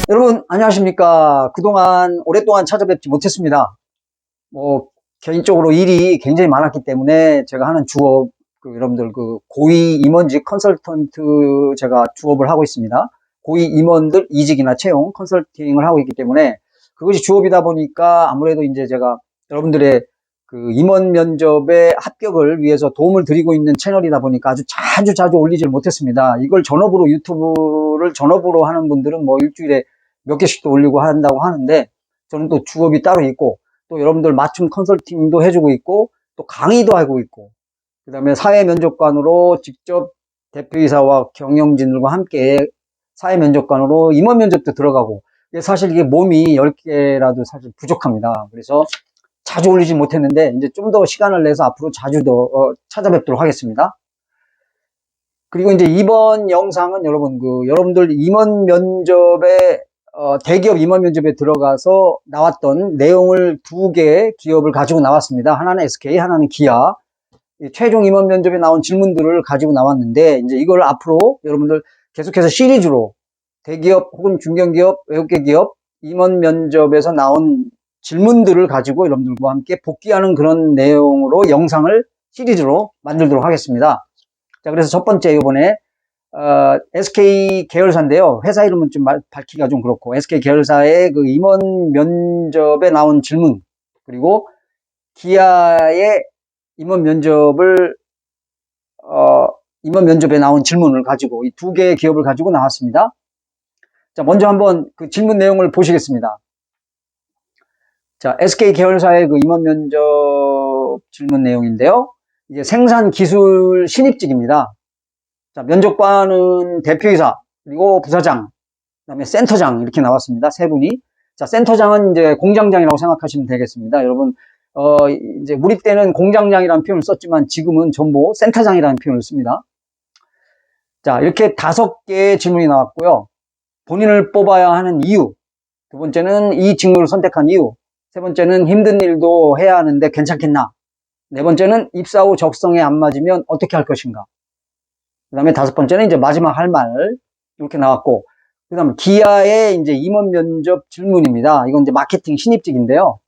여러분 안녕하십니까. 그동안 오랫동안 찾아뵙지 못했습니다. 개인적으로 일이 굉장히 많았기 때문에 제가 하는 주업, 여러분들 고위 임원직 컨설턴트 제가 주업을 하고 있습니다. 고위 임원들 이직이나 채용 컨설팅을 하고 있기 때문에 그것이 주업이다 보니까 아무래도 이제 제가 여러분들의 임원 면접의 합격을 위해서 도움을 드리고 있는 채널이다 보니까 아주 자주 올리질 못했습니다. 이걸 전업으로 유튜브를 전업으로 하는 분들은 일주일에 몇 개씩도 올리고 한다고 하는데, 저는 또 주업이 따로 있고, 또 여러분들 맞춤 컨설팅도 해주고 있고, 또 강의도 하고 있고, 그 다음에 사회면접관으로 직접 대표이사와 경영진들과 함께 사회면접관으로 임원 면접도 들어가고, 사실 이게 몸이 10개라도 사실 부족합니다. 그래서 자주 올리지 못했는데, 이제 좀 더 시간을 내서 앞으로 자주 더 찾아뵙도록 하겠습니다. 그리고 이제 이번 영상은 여러분들 임원 면접에 대기업 임원 면접에 들어가서 나왔던 내용을 2개의 기업을 가지고 나왔습니다. 하나는 SK, 하나는 기아. 최종 임원 면접에 나온 질문들을 가지고 나왔는데, 이제 이걸 앞으로 여러분들 계속해서 시리즈로 대기업 혹은 중견기업, 외국계 기업 임원 면접에서 나온 질문들을 가지고 여러분들과 함께 복귀하는 그런 내용으로 영상을 시리즈로 만들도록 하겠습니다. 자, 그래서 첫 번째 이번에 SK 계열사인데요. 회사 이름은 좀 밝히기가 좀 그렇고, SK 계열사의 임원 면접에 나온 질문, 그리고 기아의 임원 면접에 나온 질문을 가지고 이 2개의 기업을 가지고 나왔습니다. 자, 먼저 한번 그 질문 내용을 보시겠습니다. 자, SK 계열사의 임원 면접 질문 내용인데요. 이게 생산 기술 신입직입니다. 자, 면접관은 대표이사, 그리고 부사장, 그 다음에 센터장 이렇게 나왔습니다. 3분이. 자, 센터장은 이제 공장장이라고 생각하시면 되겠습니다. 여러분, 이제 우리 때는 공장장이라는 표현을 썼지만 지금은 전부 센터장이라는 표현을 씁니다. 자, 이렇게 5개의 질문이 나왔고요. 본인을 뽑아야 하는 이유, 2번째는 이 직무를 선택한 이유, 3번째는 힘든 일도 해야 하는데 괜찮겠나, 4번째는 입사 후 적성에 안 맞으면 어떻게 할 것인가, 그 다음에 5번째는 이제 마지막 할 말, 이렇게 나왔고, 그 다음 기아의 이제 임원 면접 질문입니다. 이건 이제 마케팅 신입직인데요.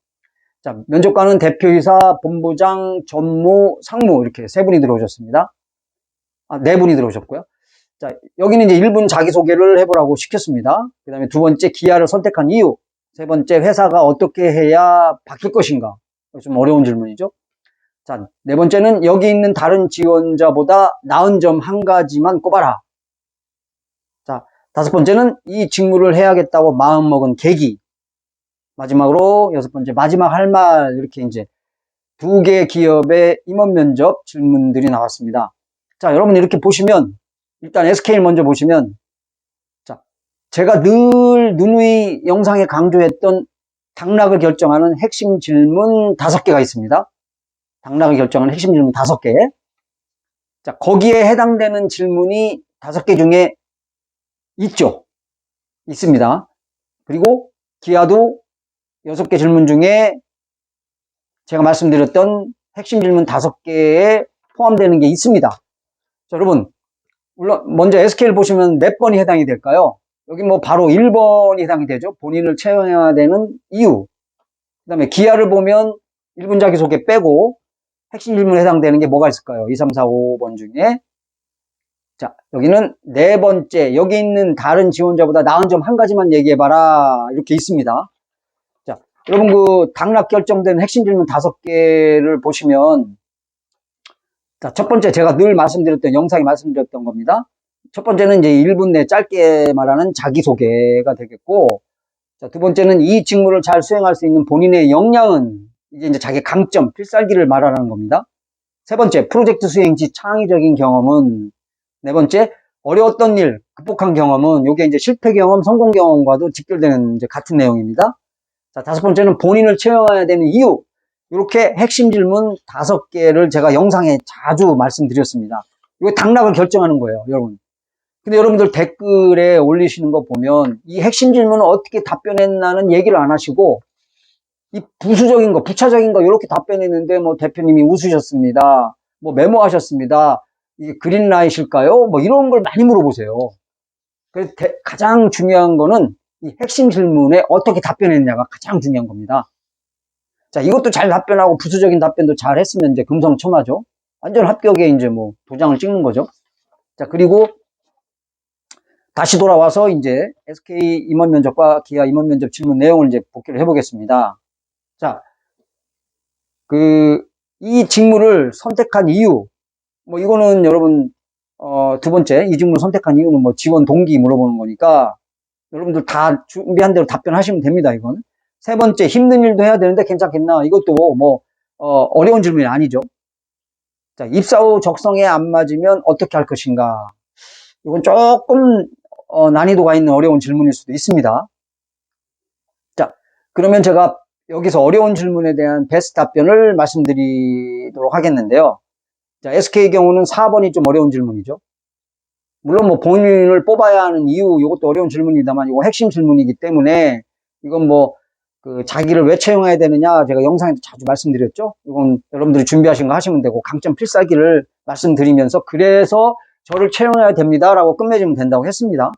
자, 면접관은 대표이사, 본부장, 전무, 상무 이렇게 3분이 들어오셨습니다. 4분이 들어오셨고요. 자, 여기는 이제 1분 자기소개를 해보라고 시켰습니다. 그 다음에 2번째 기아를 선택한 이유, 3번째 회사가 어떻게 해야 바뀔 것인가. 좀 어려운 질문이죠. 자, 4번째는 여기 있는 다른 지원자보다 나은 점 1가지만 꼽아라. 자, 5번째는 이 직무를 해야겠다고 마음먹은 계기. 마지막으로 6번째 마지막 할 말, 이렇게 이제 2개 기업의 임원 면접 질문들이 나왔습니다. 자, 여러분 이렇게 보시면 일단 SK를 먼저 보시면, 자, 제가 늘 누누이 영상에 강조했던 당락을 결정하는 핵심 질문 5개가 있습니다. 당락을 결정하는 핵심 질문 5개. 자, 거기에 해당되는 질문이 5개 중에 있습니다. 그리고 기아도 6개 질문 중에 제가 말씀드렸던 핵심 질문 5개에 포함되는 게 있습니다. 자, 여러분, 물론 먼저 SK를 보시면 몇 번이 해당이 될까요? 여기 바로 1번이 해당이 되죠. 본인을 채용해야 되는 이유. 그 다음에 기아를 보면 1분 자기소개 빼고 핵심 질문에 해당되는 게 뭐가 있을까요? 2, 3, 4, 5번 중에. 자, 여기는 4번째, 여기 있는 다른 지원자보다 나은 점 1가지만 얘기해봐라, 이렇게 있습니다. 자, 여러분 당락 결정된 핵심 질문 5개를 보시면, 자, 첫 번째 제가 늘 말씀드렸던, 영상에 말씀드렸던 겁니다. 첫 번째는 이제 1분 내 짧게 말하는 자기소개가 되겠고, 자, 2번째는 이 직무를 잘 수행할 수 있는 본인의 역량은, 이제 자기 강점, 필살기를 말하는 겁니다. 3번째, 프로젝트 수행 시 창의적인 경험은, 4번째, 어려웠던 일, 극복한 경험은, 요게 이제 실패 경험, 성공 경험과도 직결되는 이제 같은 내용입니다. 자, 5번째는 본인을 채용해야 되는 이유. 이렇게 핵심 질문 5개를 제가 영상에 자주 말씀드렸습니다. 이거 당락을 결정하는 거예요, 여러분. 근데 여러분들 댓글에 올리시는 거 보면 이 핵심 질문을 어떻게 답변했나는 얘기를 안 하시고, 이 부수적인 거, 부차적인 거 이렇게 답변했는데 대표님이 웃으셨습니다, 메모하셨습니다, 이게 그린라이트일까요? 이런 걸 많이 물어보세요. 그래서 가장 중요한 거는 이 핵심 질문에 어떻게 답변했느냐가 가장 중요한 겁니다. 자, 이것도 잘 답변하고 부수적인 답변도 잘 했으면 이제 금상첨화죠. 완전 합격에 이제 뭐 도장을 찍는 거죠. 자, 그리고 다시 돌아와서 이제 SK 임원 면접과 기아 임원 면접 질문 내용을 이제 복기를 해보겠습니다. 자, 이 직무를 선택한 이유, 뭐 이거는 여러분, 두 번째, 이 직무를 선택한 이유는 뭐 지원 동기 물어보는 거니까 여러분들 다 준비한 대로 답변하시면 됩니다, 이건. 세 번째, 힘든 일도 해야 되는데 괜찮겠나? 이것도 뭐, 어려운 질문이 아니죠. 자, 입사 후 적성에 안 맞으면 어떻게 할 것인가? 이건 조금, 난이도가 있는 어려운 질문일 수도 있습니다. 자, 그러면 제가 여기서 어려운 질문에 대한 베스트 답변을 말씀드리도록 하겠는데요. 자, SK의 경우는 4번이 좀 어려운 질문이죠. 물론 뭐 본인을 뽑아야 하는 이유, 이것도 어려운 질문입니다만, 이거 핵심 질문이기 때문에, 이건 뭐, 자기를 왜 채용해야 되느냐, 제가 영상에도 자주 말씀드렸죠. 이건 여러분들이 준비하신 거 하시면 되고, 강점 필살기를 말씀드리면서, 그래서 저를 채용해야 됩니다라고 끝맺으면 된다고 했습니다.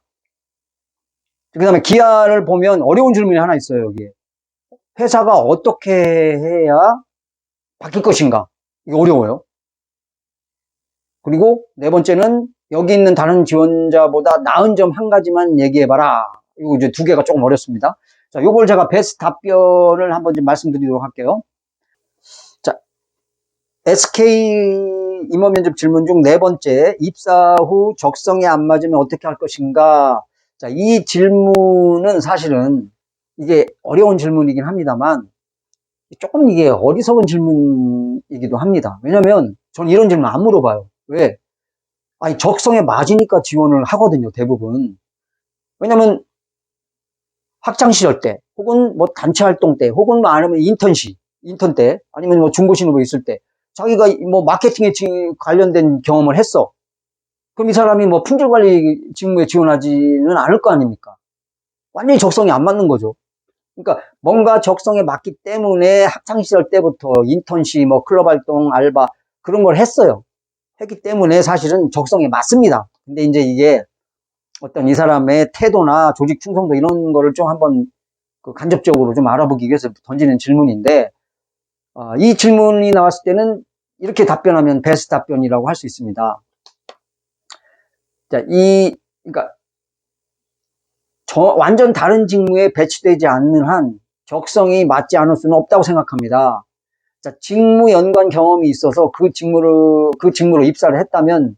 그 다음에 기아를 보면 어려운 질문이 하나 있어요, 여기에. 회사가 어떻게 해야 바뀔 것인가? 이거 어려워요. 그리고 네 번째는 여기 있는 다른 지원자보다 나은 점 한 가지만 얘기해봐라. 이거 이제 두 개가 조금 어렵습니다. 자, 요걸 제가 베스트 답변을 한번 좀 말씀드리도록 할게요. 자, SK 임원 면접 질문 중 네 번째, 입사 후 적성에 안 맞으면 어떻게 할 것인가? 자, 이 질문은 사실은 이게 어려운 질문이긴 합니다만, 조금 이게 어리석은 질문이기도 합니다. 왜냐면, 전 이런 질문 안 물어봐요. 왜? 아니, 적성에 맞으니까 지원을 하거든요, 대부분. 왜냐면, 학창시절 때, 혹은 뭐 단체 활동 때, 혹은 뭐 아니면 인턴 때, 아니면 뭐 중고신호부 있을 때, 자기가 뭐 마케팅에 관련된 경험을 했어. 그럼 이 사람이 뭐 품질관리 직무에 지원하지는 않을 거 아닙니까? 완전히 적성이 안 맞는 거죠. 그러니까 뭔가 적성에 맞기 때문에 학창시절 때부터 인턴십, 뭐 클럽 활동, 알바 그런 걸 했어요. 했기 때문에 사실은 적성에 맞습니다. 근데 이제 이게 어떤 이 사람의 태도나 조직 충성도 이런 거를 좀 한번 간접적으로 좀 알아보기 위해서 던지는 질문인데, 이 질문이 나왔을 때는 이렇게 답변하면 베스트 답변이라고 할 수 있습니다. 자, 그러니까 완전 다른 직무에 배치되지 않는 한 적성이 맞지 않을 수는 없다고 생각합니다. 자, 직무 연관 경험이 있어서 그 직무로 입사를 했다면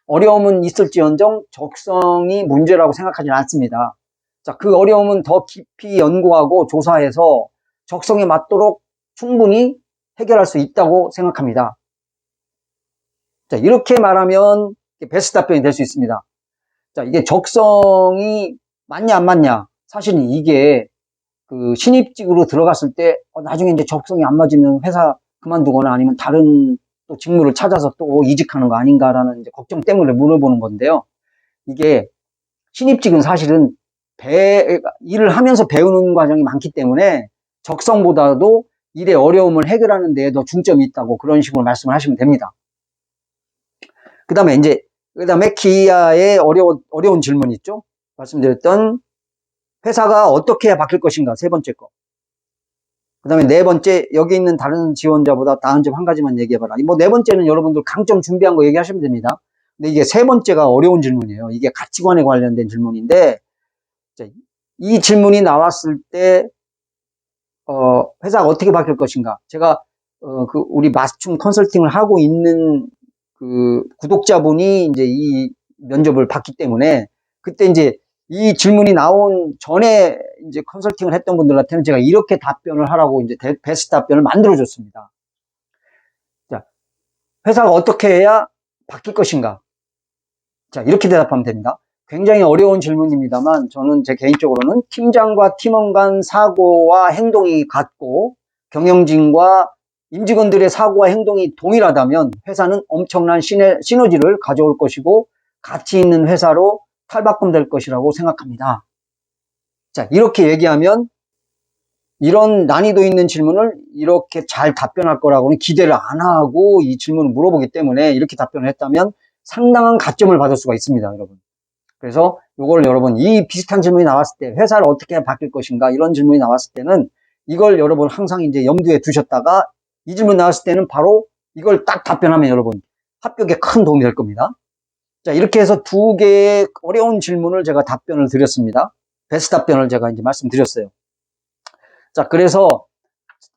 어려움은 있을지언정 적성이 문제라고 생각하지는 않습니다. 자, 그 어려움은 더 깊이 연구하고 조사해서 적성에 맞도록 충분히 해결할 수 있다고 생각합니다. 자, 이렇게 말하면 베스트 답변이 될 수 있습니다. 자, 이게 적성이 맞냐 안 맞냐, 사실은 이게 신입직으로 들어갔을 때 나중에 이제 적성이 안 맞으면 회사 그만두거나 아니면 다른 또 직무를 찾아서 또 이직하는 거 아닌가라는 이제 걱정 때문에 물어보는 건데요. 이게 신입직은 사실은 일을 하면서 배우는 과정이 많기 때문에 적성보다도 일의 어려움을 해결하는 데에 더 중점이 있다고 그런 식으로 말씀을 하시면 됩니다. 그 다음에 기아의 어려운 질문 있죠? 말씀드렸던 회사가 어떻게 해야 바뀔 것인가, 세 번째 거. 그 다음에 네 번째, 여기 있는 다른 지원자보다 나은 점 한 가지만 얘기해봐라. 뭐 네 번째는 여러분들 강점 준비한 거 얘기하시면 됩니다. 근데 이게 세 번째가 어려운 질문이에요. 이게 가치관에 관련된 질문인데, 이 질문이 나왔을 때, 회사가 어떻게 바뀔 것인가. 제가, 우리 맞춤 컨설팅을 하고 있는 구독자분이 이제 이 면접을 봤기 때문에, 그때 이제 이 질문이 나온 전에 이제 컨설팅을 했던 분들한테는 제가 이렇게 답변을 하라고 이제 베스트 답변을 만들어줬습니다. 자, 회사가 어떻게 해야 바뀔 것인가? 자, 이렇게 대답하면 됩니다. 굉장히 어려운 질문입니다만 저는 제 개인적으로는 팀장과 팀원 간 사고와 행동이 같고 경영진과 임직원들의 사고와 행동이 동일하다면 회사는 엄청난 시너지를 가져올 것이고 가치 있는 회사로 탈바꿈될 것이라고 생각합니다. 자, 이렇게 얘기하면 이런 난이도 있는 질문을 이렇게 잘 답변할 거라고는 기대를 안 하고 이 질문을 물어보기 때문에 이렇게 답변을 했다면 상당한 가점을 받을 수가 있습니다, 여러분. 그래서 요걸 여러분, 이 비슷한 질문이 나왔을 때 회사를 어떻게 바뀔 것인가 이런 질문이 나왔을 때는 이걸 여러분 항상 이제 염두에 두셨다가 이 질문 나왔을 때는 바로 이걸 딱 답변하면 여러분 합격에 큰 도움이 될 겁니다. 자, 이렇게 해서 두 개의 어려운 질문을 제가 답변을 드렸습니다. 베스트 답변을 제가 이제 말씀드렸어요. 자, 그래서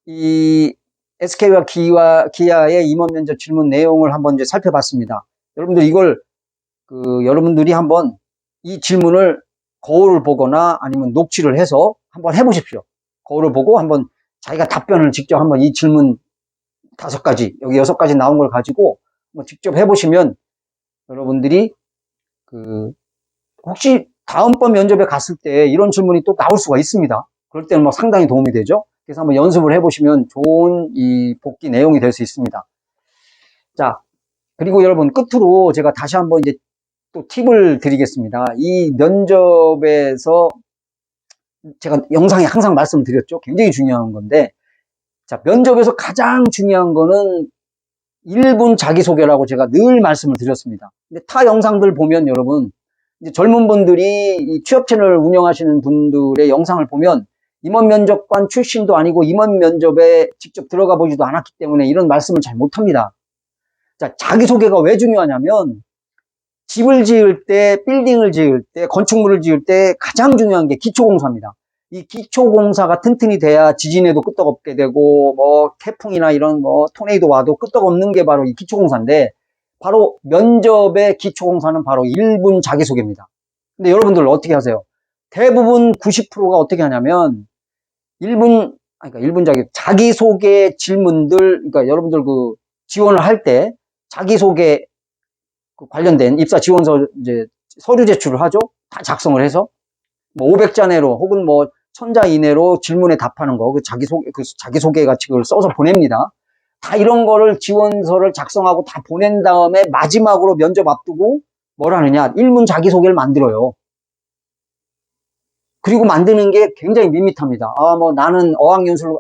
이 SK와 기아의 임원 면접 질문 내용을 한번 이제 살펴봤습니다. 여러분들 이걸 여러분들이 한번 이 질문을 거울을 보거나 아니면 녹취를 해서 한번 해보십시오. 거울을 보고 한번 자기가 답변을 직접 한번 이 질문 5가지, 여기 6가지 나온 걸 가지고 뭐 직접 해보시면 여러분들이 혹시 다음번 면접에 갔을 때 이런 질문이 또 나올 수가 있습니다. 그럴 때는 뭐 상당히 도움이 되죠. 그래서 한번 연습을 해보시면 좋은 이 복귀 내용이 될 수 있습니다. 자, 그리고 여러분 끝으로 제가 다시 한번 이제 또 팁을 드리겠습니다. 이 면접에서 제가 영상에 항상 말씀을 드렸죠. 굉장히 중요한 건데, 자, 면접에서 가장 중요한 거는 1분 자기소개라고 제가 늘 말씀을 드렸습니다. 근데 타 영상들 보면 여러분, 이제 젊은 분들이 이 취업 채널 운영하시는 분들의 영상을 보면 임원 면접관 출신도 아니고 임원 면접에 직접 들어가 보지도 않았기 때문에 이런 말씀을 잘 못합니다. 자, 자기소개가 왜 중요하냐면 집을 지을 때, 빌딩을 지을 때, 건축물을 지을 때 가장 중요한 게 기초공사입니다. 이 기초공사가 튼튼히 돼야 지진에도 끄떡없게 되고 뭐 태풍이나 이런 뭐 토네이도 와도 끄떡없는 게 바로 이 기초공사인데, 바로 면접의 기초공사는 바로 1분 자기소개입니다. 근데 여러분들 어떻게 하세요? 대부분 90%가 어떻게 하냐면 1분 자기소개 질문들, 그러니까 여러분들 지원을 할 때 자기소개 관련된 입사 지원서 이제 서류 제출을 하죠. 다 작성을 해서 뭐 500자 내로 혹은 뭐 1000자 이내로 질문에 답하는 거, 자기소개가 그걸 써서 보냅니다. 다 이런 거를 지원서를 작성하고 다 보낸 다음에 마지막으로 면접 앞두고 뭘 하느냐? 1분 자기소개를 만들어요. 그리고 만드는 게 굉장히 밋밋합니다. 뭐 나는 어학연수를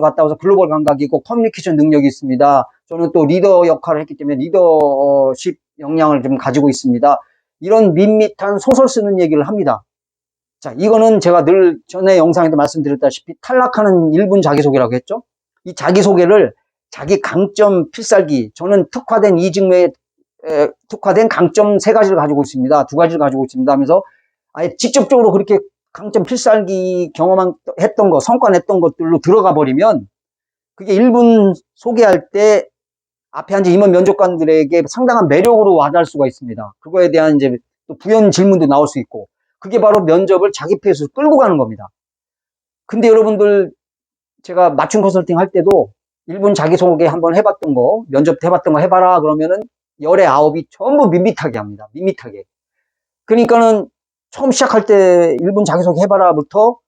갔다 와서 글로벌 감각이고 커뮤니케이션 능력이 있습니다. 저는 또 리더 역할을 했기 때문에 리더십 역량을 좀 가지고 있습니다. 이런 밋밋한 소설 쓰는 얘기를 합니다. 자, 이거는 제가 늘 전에 영상에도 말씀드렸다시피 탈락하는 1분 자기소개라고 했죠. 이 자기소개를 자기 강점 필살기, 저는 특화된 이직매에 특화된 강점 3가지를 가지고 있습니다. 2가지를 가지고 있습니다 하면서 아예 직접적으로 그렇게 강점 필살기 경험했던 거, 성과 냈던 것들로 들어가 버리면 그게 1분 소개할 때 앞에 앉은 임원 면접관들에게 상당한 매력으로 와닿을 수가 있습니다. 그거에 대한 이제 또 부연 질문도 나올 수 있고, 그게 바로 면접을 자기 페이스로 끌고 가는 겁니다. 근데 여러분들 제가 맞춤 컨설팅 할 때도 1분 자기소개 한번 해봤던 거, 면접 해봤던 거 해봐라 그러면은 열의 9이 전부 밋밋하게 합니다. 밋밋하게. 그러니까는 처음 시작할 때 1분 자기소개 해봐라부터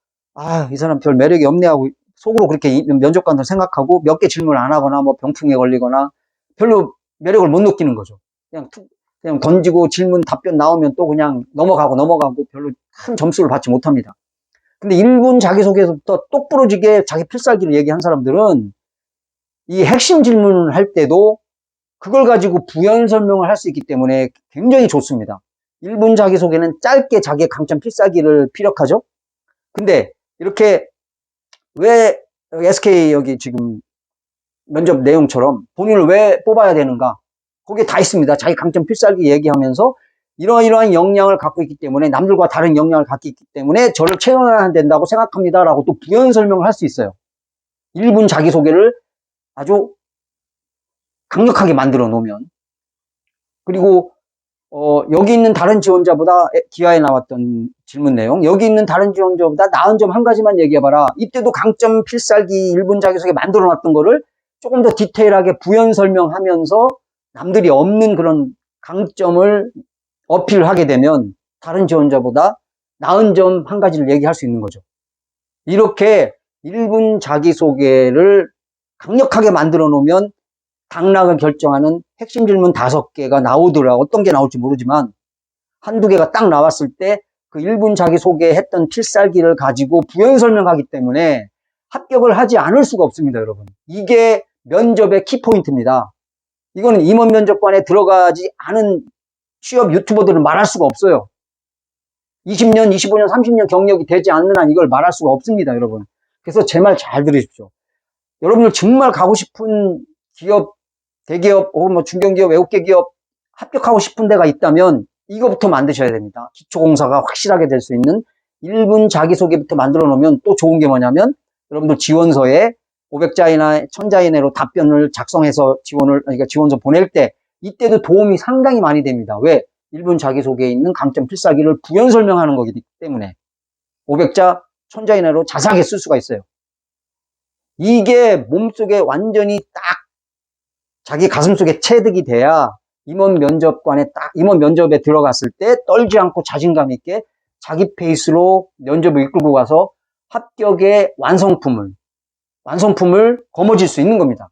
이 사람 별 매력이 없네 하고 속으로 그렇게 면접관들 생각하고 몇 개 질문을 안 하거나 뭐 병풍에 걸리거나 별로 매력을 못 느끼는 거죠. 그냥 던지고 질문 답변 나오면 또 그냥 넘어가고 별로 큰 점수를 받지 못합니다. 근데 1분 자기소개에서부터 똑부러지게 자기 필살기를 얘기한 사람들은 이 핵심 질문을 할 때도 그걸 가지고 부연 설명을 할 수 있기 때문에 굉장히 좋습니다. 1분 자기소개는 짧게 자기의 강점 필살기를 피력하죠. 근데 이렇게 왜 SK 여기 지금 면접 내용처럼 본인을 왜 뽑아야 되는가? 거기에 다 있습니다. 자기 강점 필살기 얘기하면서 이러이러한 역량을 갖고 있기 때문에, 남들과 다른 역량을 갖고 있기 때문에 저를 채용해야 된다고 생각합니다 라고 또 부연 설명을 할 수 있어요. 1분 자기소개를 아주 강력하게 만들어 놓으면. 그리고 여기 있는 다른 지원자보다, 기아에 나왔던 질문 내용, 여기 있는 다른 지원자보다 나은 점 1가지만 얘기해봐라. 이때도 강점 필살기 1분 자기소개 만들어 놨던 거를 조금 더 디테일하게 부연 설명하면서 남들이 없는 그런 강점을 어필하게 되면 다른 지원자보다 나은 점 1가지를 얘기할 수 있는 거죠. 이렇게 1분 자기소개를 강력하게 만들어 놓으면 당락을 결정하는 핵심 질문 5개가 나오더라고요. 어떤 게 나올지 모르지만 한두 개가 딱 나왔을 때 그 1분 자기소개 했던 필살기를 가지고 부연 설명하기 때문에 합격을 하지 않을 수가 없습니다, 여러분. 이게 면접의 키포인트입니다. 이거는 임원 면접관에 들어가지 않은 취업 유튜버들은 말할 수가 없어요. 20년, 25년, 30년 경력이 되지 않는 한 이걸 말할 수가 없습니다, 여러분. 그래서 제 말 잘 들으십시오. 여러분들 정말 가고 싶은 기업, 대기업, 혹은 뭐 중견기업, 외국계 기업 합격하고 싶은 데가 있다면 이거부터 만드셔야 됩니다. 기초공사가 확실하게 될 수 있는 1분 자기소개부터 만들어 놓으면 또 좋은 게 뭐냐면 여러분들 지원서에 500자이나 1000자 이내로 답변을 작성해서 그러니까 지원서 보낼 때 이때도 도움이 상당히 많이 됩니다. 왜? 1분 자기소개에 있는 강점 필살기를 부연 설명하는 거기 때문에 500자, 1000자 이내로 자세하게 쓸 수가 있어요. 이게 몸속에 완전히 딱 자기 가슴속에 체득이 돼야 임원 면접에 들어갔을 때 떨지 않고 자신감 있게 자기 페이스로 면접을 이끌고 가서 합격의 완성품을 거머쥘 수 있는 겁니다.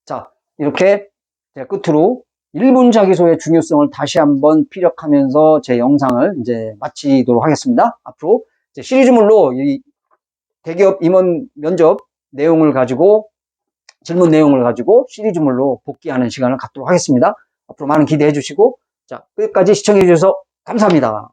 자, 이렇게 제가 끝으로 1분 자기소개의 중요성을 다시 한번 피력하면서 제 영상을 이제 마치도록 하겠습니다. 앞으로 이제 시리즈물로 이 대기업 임원 면접 내용을 가지고 질문 내용을 가지고 시리즈물로 복귀하는 시간을 갖도록 하겠습니다. 앞으로 많은 기대해 주시고 자, 끝까지 시청해 주셔서 감사합니다.